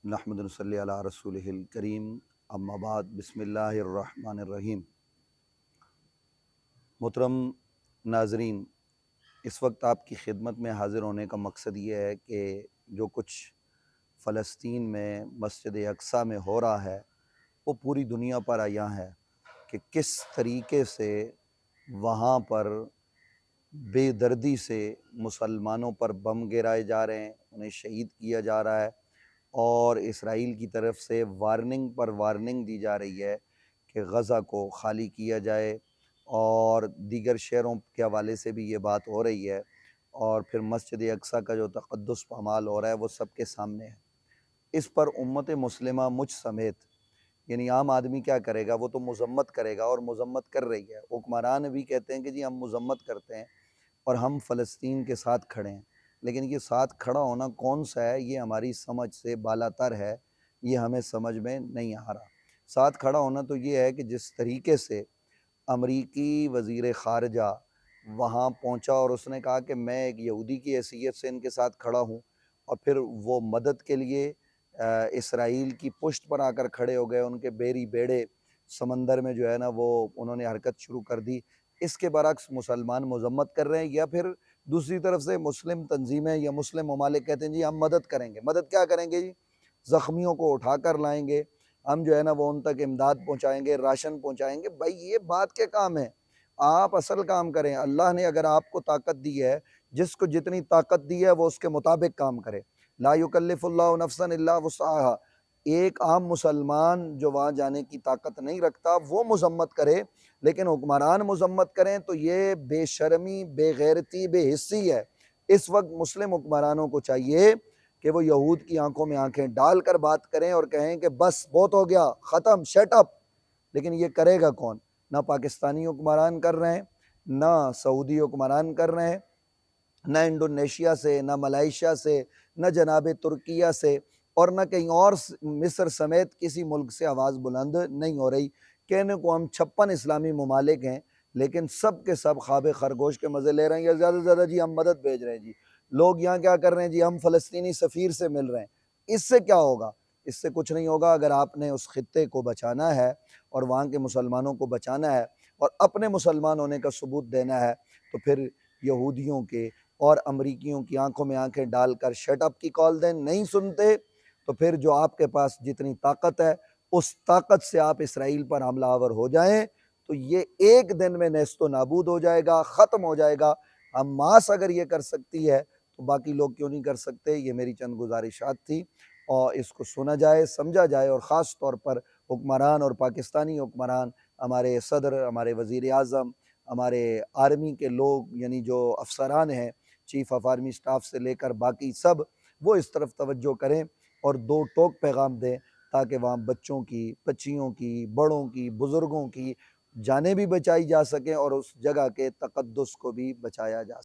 नहमदुन सल्ली अला रसूलिहिल करीम अम्मा बाद बिस्मिल्लाहिर्रहमानिर्रहीम। मोहतरम नाजरीन, इस वक्त आपकी खिदमत में हाज़िर होने का मकसद ये है कि जो कुछ फ़लस्तीन में मस्जिद अक़सा में हो रहा है वो पूरी दुनिया पर आया है कि किस तरीके से वहाँ पर बेदर्दी से मुसलमानों पर बम गिराए जा रहे हैं, उन्हें शहीद किया जा रहा है और इसराइल की तरफ से वार्निंग पर वार्निंग दी जा रही है कि गज़ा को खाली किया जाए और दीगर शहरों के हवाले से भी ये बात हो रही है। और फिर मस्जिद अक़सा का जो तक़द्दुस पामाल हो रहा है वो सबके सामने है। इस पर उम्मत मुस्लिमा मुझ समेत यानी आम आदमी क्या करेगा, वो तो मज़म्मत करेगा और मज़म्मत कर रही है। हुक्मरान भी कहते हैं कि जी हम मज़म्मत करते हैं और हम फ़लस्तीन के साथ खड़े हैं, लेकिन ये साथ खड़ा होना कौन सा है, ये हमारी समझ से बालातर है, ये हमें समझ में नहीं आ रहा। साथ खड़ा होना तो ये है कि जिस तरीके से अमरीकी वज़ीर ख़ारजा वहाँ पहुँचा और उसने कहा कि मैं एक यहूदी की हैसियत से इनके साथ खड़ा हूँ, और फिर वो मदद के लिए इसराइल की पुष्ट पर आकर खड़े हो गए। उनके बेरी बेड़े समंदर में जो है ना वो उन्होंने हरकत शुरू कर दी। इसके बरक्स मुसलमान मज़म्मत कर रहे हैं, या फिर दूसरी तरफ से मुस्लिम तंजीमें या मुस्लिम ममालिक कहते हैं जी हम मदद करेंगे। मदद क्या करेंगे जी? ज़ख्मियों को उठा कर लाएंगे, हम जो है ना वो उन तक इमदाद पहुँचाएंगे, राशन पहुँचाएंगे। भाई ये बात के काम है, आप असल काम करें। अल्लाह ने अगर आपको ताकत दी है, जिसको जितनी ताकत दी है वो उसके मुताबिक काम करे। ला युकल्लिफुल्लाहु नफ्सन इल्ला वुस्अहा। एक आम मुसलमान जो वहाँ जाने की ताकत नहीं रखता वो मज़म्मत करे, लेकिन हुक्मरान मज़म्मत करें तो ये बेशर्मी, बेगैरती, बेहिस्सी है। इस वक्त मुस्लिम हुक्मरानों को चाहिए कि वो यहूद की आंखों में आंखें डालकर बात करें और कहें कि बस बहुत हो गया, ख़त्म, शट अप। लेकिन ये करेगा कौन? ना पाकिस्तानी हुक्मरान कर रहे हैं, ना सऊदी हुक्मरान कर रहे हैं, न इंडोनेशिया से, न मलेशिया से, न जनाब तुर्किया से, और न कहीं और मिस्र समेत किसी मुल्क से आवाज़ बुलंद नहीं हो रही। कहने को हम 56 इस्लामी ममालिक हैं, लेकिन सब के सब ख्वाब खरगोश के मज़े ले रहे हैं, या ज़्यादा से ज़्यादा जी हम मदद भेज रहे हैं। जी लोग यहाँ क्या कर रहे हैं जी, हम फ़लस्तीनी सफ़ीर से मिल रहे हैं। इससे क्या होगा? इससे कुछ नहीं होगा। अगर आपने उस खित्ते को बचाना है और वहाँ के मुसलमानों को बचाना है और अपने मुसलमान होने का सबूत देना है, तो फिर यहूदियों के और अमरीकियों की आंखों में आंखें डालकर शट अप की कॉल दें। नहीं सुनते तो फिर जो आपके पास जितनी ताकत है उस ताकत से आप इसराइल पर हमलावर हो जाएं, तो ये एक दिन में नेस्तो नाबूद हो जाएगा, ख़त्म हो जाएगा। हमास अगर ये कर सकती है तो बाकी लोग क्यों नहीं कर सकते? ये मेरी चंद गुजारिशात थी और इसको सुना जाए, समझा जाए, और ख़ास तौर पर हुक्मरान और पाकिस्तानी हुक्मरान, हमारे सदर, हमारे वज़ीर आज़म, हमारे आर्मी के लोग यानी जो अफसरान हैं, चीफ़ ऑफ आर्मी स्टाफ से लेकर बाकी सब, वो इस तरफ तवज्जो करें और दो टोक पैगाम दें, ताकि वहाँ बच्चों की, बच्चियों की, बड़ों की, बुज़ुर्गों की जानें भी बचाई जा सकें और उस जगह के तक़द्दुस को भी बचाया जा सके।